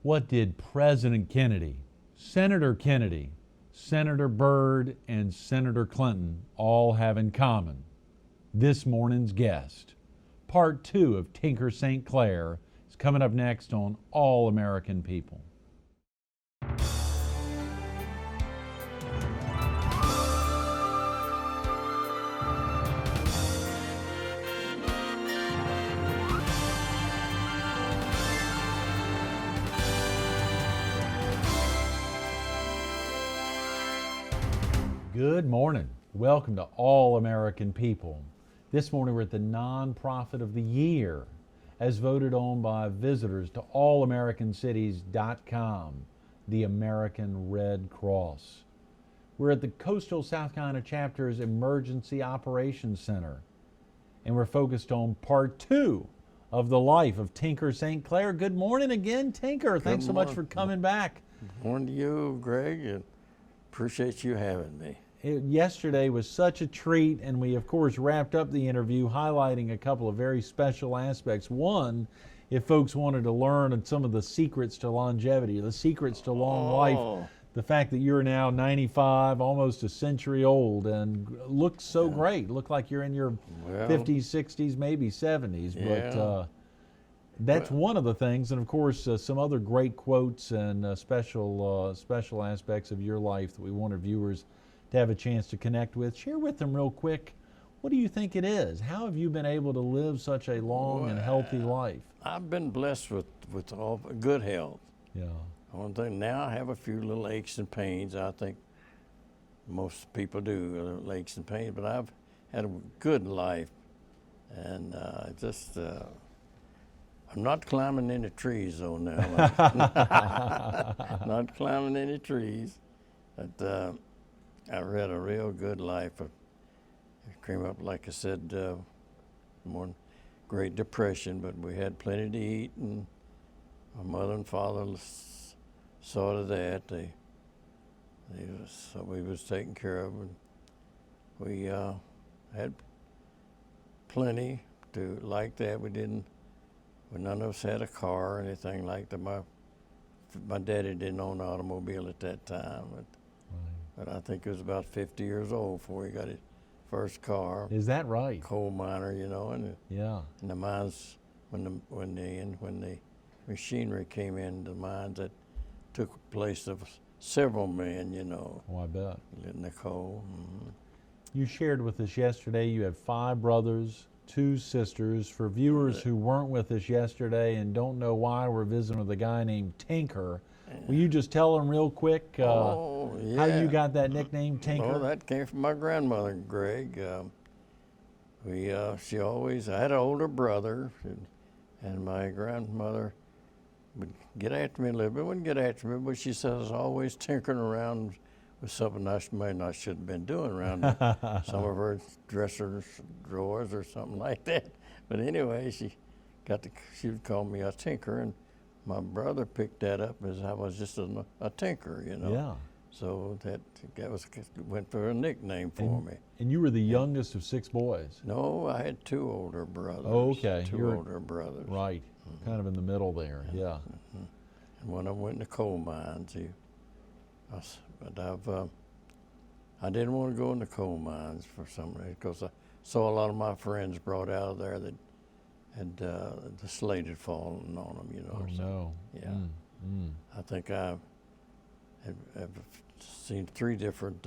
What did President Kennedy, Senator Kennedy, Senator Byrd, and Senator Clinton all have in common? This morning's guest. Part 2 of Tinker St. Clair is coming up next on All American People. Good morning. Welcome to All American People. This morning we're at the Nonprofit of the Year, as voted on by visitors to allamericancities.com, the American Red Cross. We're at the Coastal South Carolina Chapter's Emergency Operations Center, and we're focused on part 2 of the life of Tinker St. Clair. Good morning again, Tinker. Thanks so much for coming back. Good morning to you, Greg, and appreciate you having me. Yesterday was such a treat, and we of course wrapped up the interview highlighting a couple of very special aspects. One, if folks wanted to learn some of the secrets to longevity, the secrets to long life, the fact that you're now 95, almost a century old, and look so great. Look like you're in your 50s, 60s, maybe 70s. But that's one of the things, and of course some other great quotes and special aspects of your life that we wanted viewers to have a chance to connect with. Share with them real quick, what do you think it is? How have you been able to live such a long and healthy life? I've been blessed with all good health. Yeah. One thing, now I have a few little aches and pains. I think most people do, little aches and pains, but I've had a good life, and I'm not climbing any trees though now. Not climbing any trees, but I've had a real good life. I came up, like I said, one Great Depression, but we had plenty to eat, and my mother and father saw to that. So we was taken care of, and we had plenty to like that. None of us had a car or anything like that. My daddy didn't own an automobile at that time, but I think he was about 50 years old before he got his first car. Is that right? Coal miner, you know, and the mines, when the machinery came in, the mines that took place of several men, you know. Oh, I bet. In the coal. Mm-hmm. You shared with us yesterday you have 5 brothers, 2 sisters. For viewers who weren't with us yesterday and don't know why we're visiting with a guy named Tinker, will you just tell them real quick how you got that nickname, Tinker? Oh, that came from my grandmother, Greg. I had an older brother, and my grandmother would get after me a little bit. Wouldn't get after me, but she says I was always tinkering around with something I should have been doing around some of her dresser drawers or something like that. But anyway, she would call me a tinker, and my brother picked that up as I was just a tinker, you know. Yeah. So that went for a nickname for me. And you were the youngest of 6 boys? No, I had 2 older brothers. Oh, okay. Two older brothers. Right. Mm-hmm. Kind of in the middle there. Yeah. Mm-hmm. And one of them went in the coal mines. But I didn't want to go in the coal mines for some reason, because I saw a lot of my friends brought out of there that had the slate had fallen on them, you know. Oh, no. Yeah. I think I've seen 3 different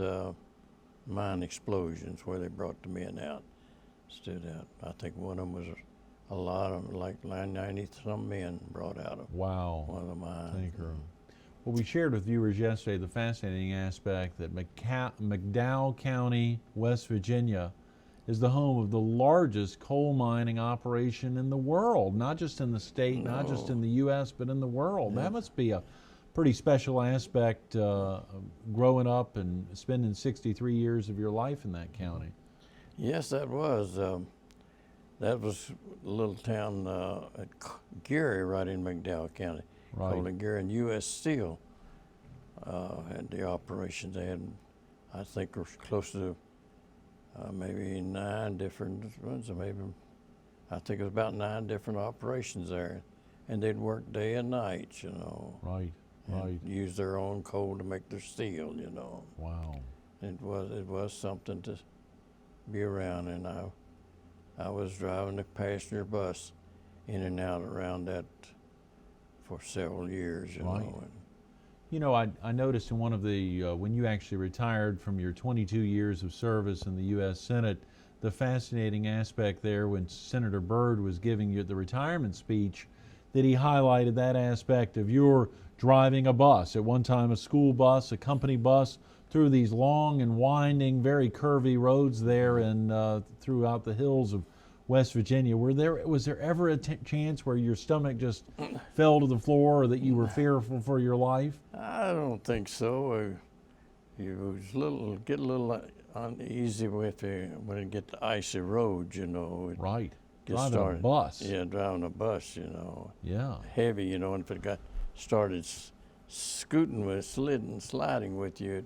mine explosions where they brought the men out, stood out. I think one of them was a lot of, like 90-some men brought out of one of the mines. Tinker. Well, we shared with viewers yesterday the fascinating aspect that McDowell County, West Virginia, is the home of the largest coal mining operation in the world, not just in the state, not just in the U.S., but in the world. Yeah. That must be a pretty special aspect growing up and spending 63 years of your life in that county. Yes, that was. That was a little town at Gary, right in McDowell County. Right. Called it Gary, and U.S. Steel had the operations. They had, I think, were close to maybe 9 different ones, or maybe, I think it was about 9 different operations there. and they'd work day and night, Right. and Right. use their own coal to make their steel, Wow. It was something to be around, and I was driving the passenger bus in and out around that for several years, Right. know. I noticed in one of the, when you actually retired from your 22 years of service in the U.S. Senate, the fascinating aspect there when Senator Byrd was giving you the retirement speech, that he highlighted that aspect of your driving a bus, at one time a school bus, a company bus, through these long and winding, very curvy roads there and throughout the hills of West Virginia. Was there ever a chance where your stomach just fell to the floor, or that you were fearful for your life? I don't think so. You was get a little uneasy when it get to icy roads, It Right. get Driving started. a bus. Yeah, driving a bus, Yeah. heavy, and if it got started scooting with, sliding with you,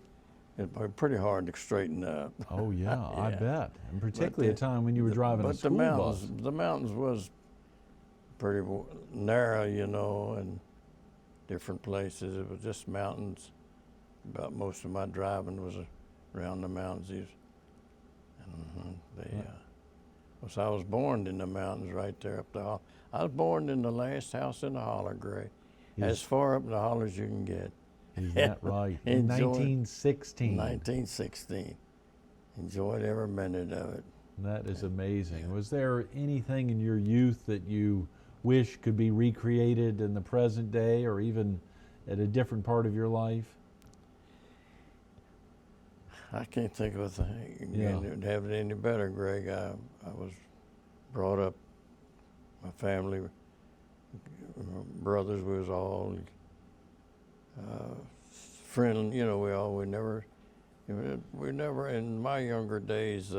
it'd be pretty hard to straighten up. Oh yeah, I Yeah. bet. And particularly the- a time when you were driving a But school bus. the mountains was pretty narrow, and different places. It was just mountains. About most of my driving was around the mountains. So I was born in the mountains right there up the holler. I was born in the last house in the holler, Gray. As far up the holler as you can get. Is that right? In Enjoy- 1916. 1916. Enjoyed every minute of it. That is amazing. Was there anything in your youth that you wish could be recreated in the present day, or even at a different part of your life? I can't think of a thing Yeah. that would have it any better, Greg. I was brought up, my family, brothers, we was all friendly. We never in my younger days.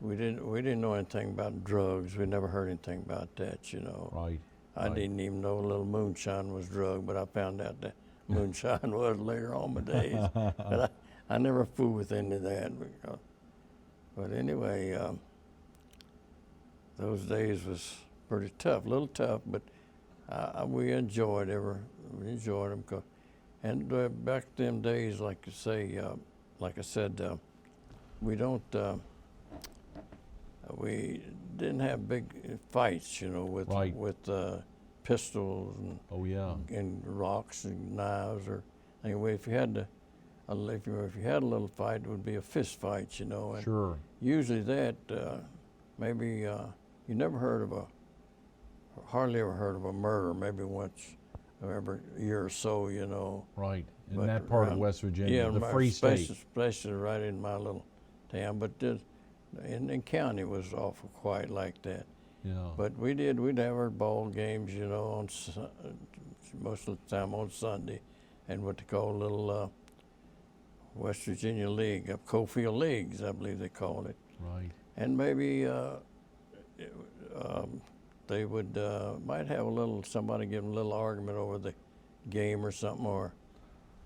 We didn't know anything about drugs. We never heard anything about that. Right. I didn't even know a little moonshine was drug, but I found out that moonshine was later on my days. But I never fooled with any of that. But anyway, those days was pretty tough, a little tough, but we enjoyed them. And back them days, like I said, we didn't have big fights, with Right. pistols and Oh yeah. and rocks and knives, or anyway, if you had a little fight, it would be a fist fight, And Sure. usually that maybe you hardly ever heard of a murder, maybe once every year or so, Right. In But that part of around- West Virginia, the Free State. especially right in my little town, but in the county was awful quiet like that. Yeah. But we'd have our ball games, on most of the time on Sunday, and what they call little West Virginia League, Cofield Leagues, I believe they called it. Right. And maybe they would might have somebody give them a little argument over the game or something, or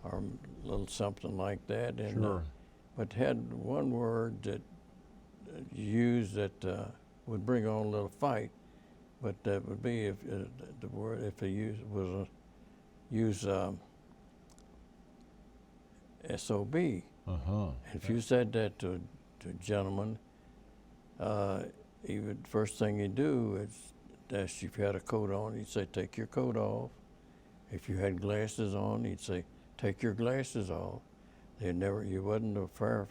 a little something like that. And Sure. but had one word that used that would bring on a little fight, but that would be if the word if they use SOB. Uh-huh. If you said that to a gentleman, first thing he'd do is ask you if you had a coat on. He'd say, "Take your coat off." If you had glasses on, he'd say, "Take your glasses off." You wasn't a fair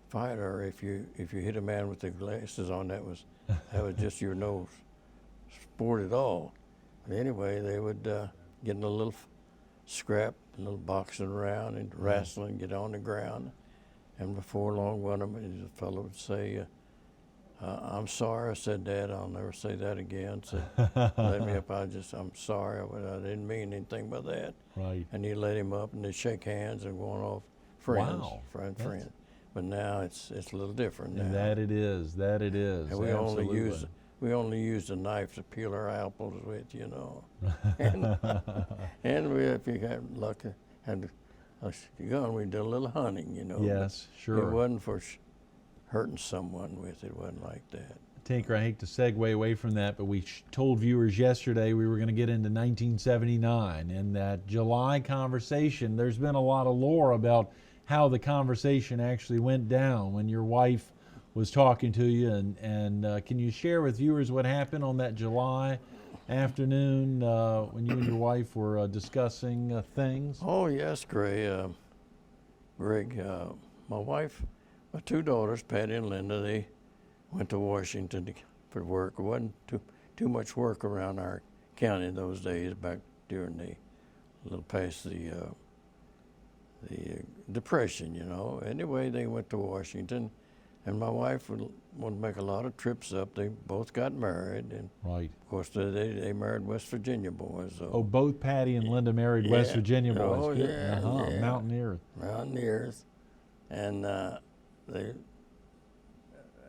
fighter if you hit a man with the glasses on. That was just your no sport at all. But anyway, they would get in a little scrap, a little boxing around and wrestling, get on the ground, and before long, one of them, the fellow would say, "I'm sorry I said that. I'll never say that again. So let me up. I'm sorry. I didn't mean anything by that." Right. And he let him up, and they shake hands and go on off friends, Wow. friends. But now it's a little different now. And that it is. And we Absolutely. only use a knife to peel our apples with, and if you had luck, had a gun, we did a little hunting, Yes, But sure. it wasn't for hurting someone with it. It wasn't like that. Tinker, I hate to segue away from that, but we told viewers yesterday we were going to get into 1979. And that July conversation, there's been a lot of lore about how the conversation actually went down when your wife was talking to you. And can you share with viewers what happened on that July afternoon when you and your wife were discussing things? Oh, yes, Greg. My wife, my two daughters, Patty and Linda, they went to Washington for work. It wasn't too much work around our county in those days, back during a little past the Depression, you know. Anyway, they went to Washington, and my wife would make a lot of trips up. They both got married, and Right. of course they married West Virginia boys. So. Oh, both Patty and Linda married West Virginia boys. Oh, yeah, yeah. Mountaineers. Mountaineers, and they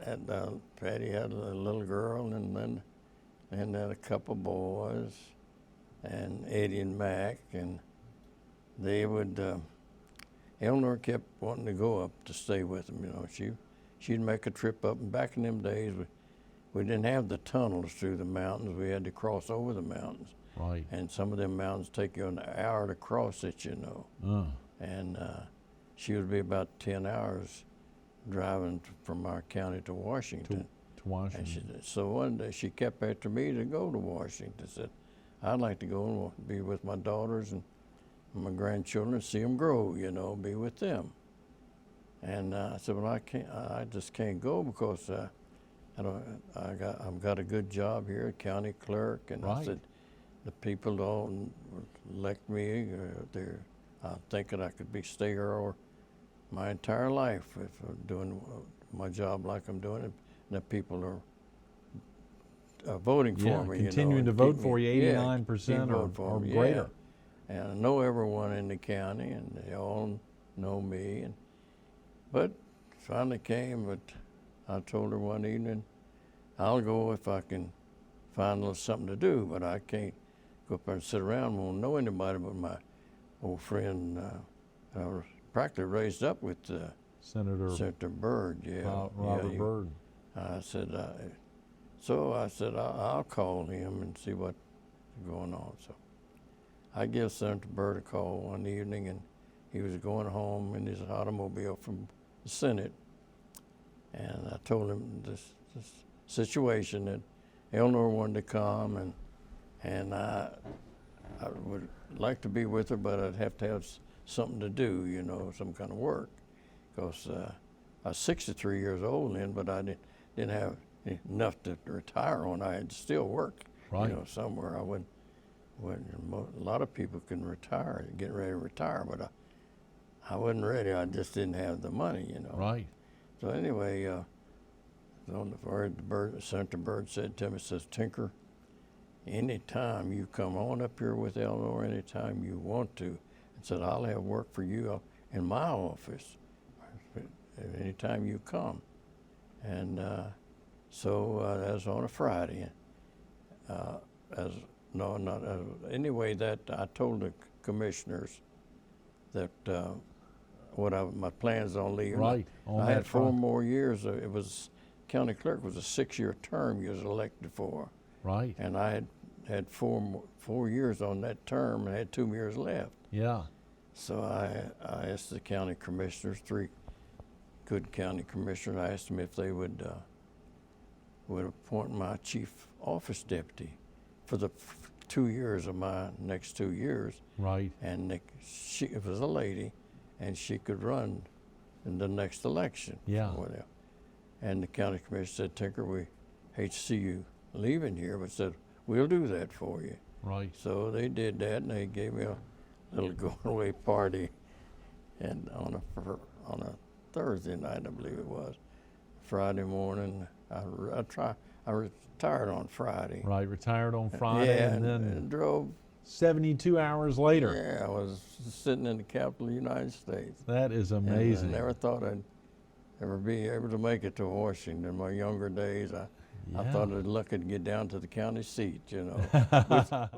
had Patty had a little girl, and then had a couple boys, and Eddie and Mac, and they would. Eleanor kept wanting to go up to stay with them. You know, she'd make a trip up, and back in them days, we didn't have the tunnels through the mountains. We had to cross over the mountains. Right. And some of them mountains take you an hour to cross it, you know. And she would be about 10 hours driving from our county to Washington. To Washington. And so one day she kept after me to go to Washington. Said, I'd like to go and be with my daughters and my grandchildren, see them grow, you know, be with them. And I said, well, I just can't go because I've got a good job here, county clerk, and Right. I said, the people don't elect me. I'm thinking I could stay here or my entire life if I'm doing my job like I'm doing it. And the people are voting for me. Continuing to to vote for you, 89% or greater. Yeah. And I know everyone in the county, and they all know me. But finally came, but I told her one evening, I'll go if I can find a little something to do, but I can't go up there and sit around and won't know anybody but my old friend. I was practically raised up with Senator Byrd. Yeah, Robert Byrd. I said, I'll call him and see what's going on. So I gave Senator Byrd a call one evening, and he was going home in his automobile from the Senate. And I told him this situation that Eleanor wanted to come, and I would like to be with her, but I'd have to have something to do, you know, some kind of work. Because I was 63 years old then, but I didn't have enough to retire on. I had to still work, Right. you know, somewhere. A lot of people can retire, get ready to retire, but I wasn't ready. I just didn't have the money, you know. Right. So anyway, on the word, Senator Byrd said to me, says, Tinker, anytime you come on up here with Eleanor, anytime you want to, and said, I'll have work for you in my office anytime you come. And so that was on a Friday. Anyway, that I told the commissioners that my plans on leaving. Right. I had 4 more years. It was county clerk was a 6-year term you was elected for. Right. And I had 4 years on that term and had 2 years left. Yeah. So I asked the county commissioners, 3 good county commissioners, I asked them if they would appoint my chief office deputy for the 2 years of my next 2 years. Right. And it was a lady, and she could run in the next election. Yeah. Whatever. And the county commissioner said, Tinker, we hate to see you leaving here, but said, we'll do that for you. Right. So they did that, and they gave me a little going away party, and on a Thursday night, I believe it was. Friday morning, I retired on Friday. Right. Retired on Friday, Yeah, and then and drove. 72 hours later. Yeah, I was sitting in the capital of the United States. That is And amazing. I never thought I'd ever be able to make it to Washington. In my younger days, I thought I'd lucky to get down to the county seat, you know.